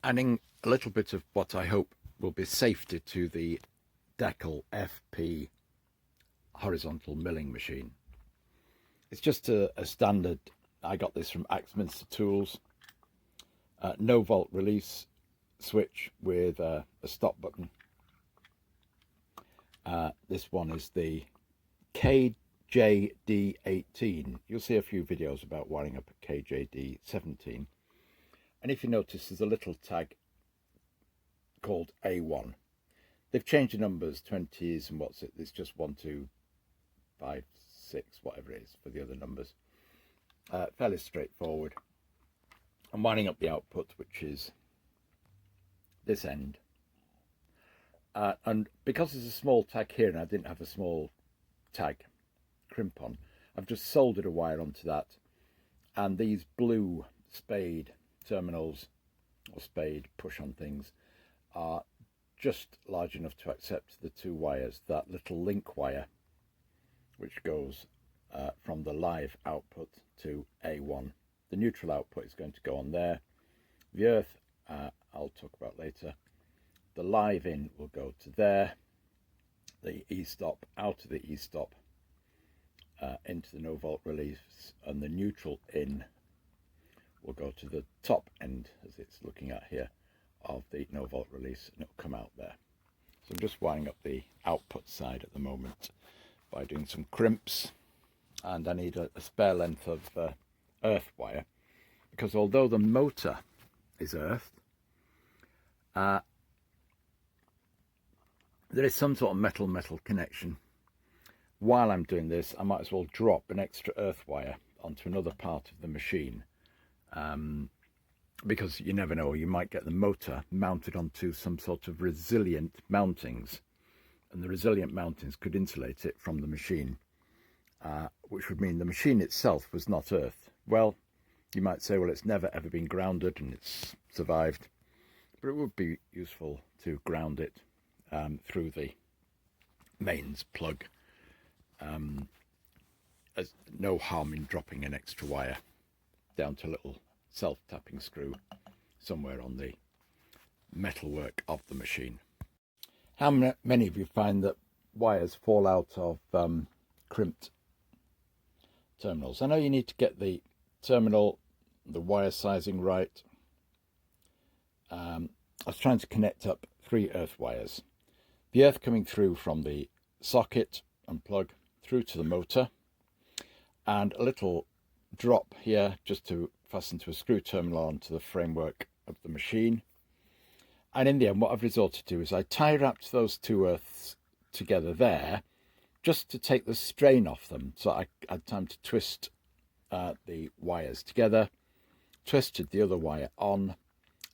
adding a little bit of what I hope will be safety to the Deckel FP horizontal milling machine. It's just a standard, I got this from Axminster Tools, no volt release switch with a stop button. This one is the KJD18. You'll see a few videos about wiring up a KJD17. And if you notice, there's a little tag called A1. They've changed the numbers, 20s, and what's it? It's just 1, 2, 5, 6, whatever it is for the other numbers. Fairly straightforward. I'm winding up the output, which is this end. And because there's a small tag here and I didn't have a small tag crimp on, I've just soldered a wire onto that. And these blue spade terminals, or spade push-on things, are just large enough to accept the two wires. That little link wire, which goes from the live output to A1. The neutral output is going to go on there. The earth, I'll talk about later. The live in will go to there. The E-stop out of the E-stop into the no volt release, and the neutral in will go to the top end, as it's looking at here, of the no volt release, and it'll come out there. So I'm just wiring up the output side at the moment by doing some crimps, and I need a spare length of earth wire, because although the motor is earthed, there is some sort of metal connection. While I'm doing this, I might as well drop an extra earth wire onto another part of the machine, because you never know, you might get the motor mounted onto some sort of resilient mountings, and the resilient mountings could insulate it from the machine, which would mean the machine itself was not earthed. Well, you might say, well, it's never ever been grounded and it's survived, but it would be useful to ground it through the mains plug. There's no harm in dropping an extra wire down to a little self-tapping screw somewhere on the metalwork of the machine. How many of you find that wires fall out of crimped terminals? I know you need to get the terminal, the wire sizing right. I was trying to connect up 3 earth wires. The earth coming through from the socket and plug through to the motor, and a little drop here just to fasten to a screw terminal onto the framework of the machine. And in the end, what I've resorted to is I tie wrapped those 2 earths together there just to take the strain off them, so I had time to twist the wires together, twisted the other wire on,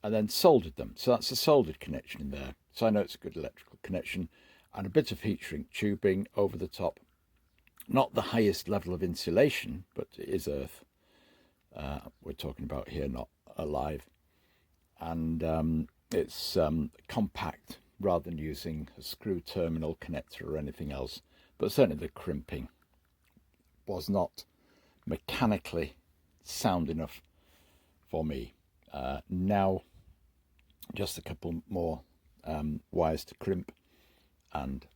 and then soldered them. So that's a soldered connection in there, so I know it's a good electrical connection, and a bit of heat shrink tubing over the top. Not the highest level of insulation, but it is earth we're talking about here, not alive. And it's compact rather than using a screw terminal connector or anything else. But certainly the crimping was not mechanically sound enough for me. Now just a couple more wires to crimp and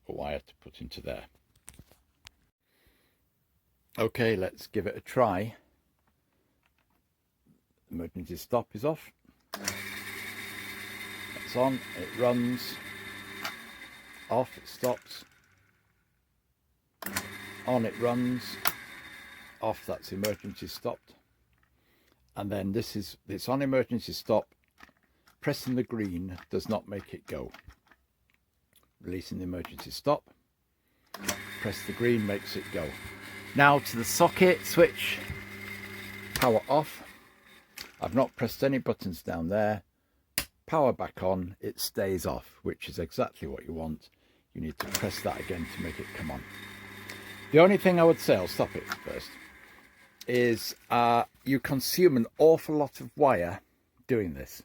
a wire to put into there. Okay, let's give it a try. Emergency stop is off. That's on, it runs. Off, it stops. On, it runs. Off, that's emergency stopped. And then it's on emergency stop. Pressing the green does not make it go. Releasing the emergency stop. Press the green makes it go. Now to the socket switch, power off. I've not pressed any buttons down there. Power back on, it stays off, which is exactly what you want. You need to press that again to make it come on. The only thing I would say, I'll stop it first, is you consume an awful lot of wire doing this.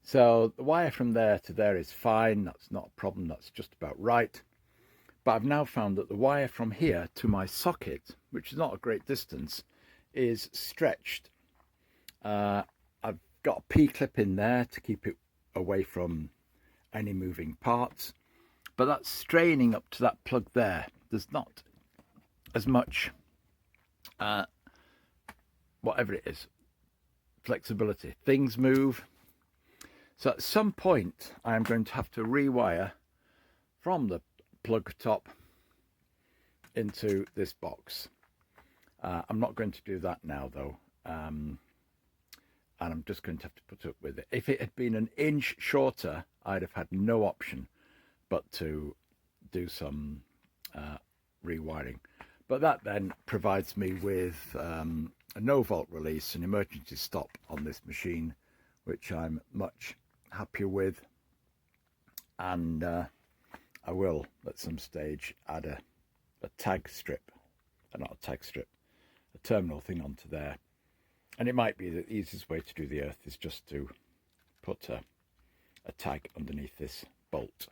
So the wire from there to there is fine, that's not a problem, that's just about right. But I've now found that the wire from here to my socket, which is not a great distance, is stretched. I've got a P-clip in there to keep it away from any moving parts, but that's straining up to that plug there. There's not as much whatever it is, flexibility. Things move. So at some point I am going to have to rewire from the plug top into this box. I'm not going to do that now though, and I'm just going to have to put up with it. If it had been an inch shorter, I'd have had no option but to do some rewiring. But that then provides me with a no volt release, an emergency stop on this machine, which I'm much happier with. And I will at some stage add a tag strip, not a tag strip, a terminal thing onto there. And it might be the easiest way to do the earth is just to put a tag underneath this bolt.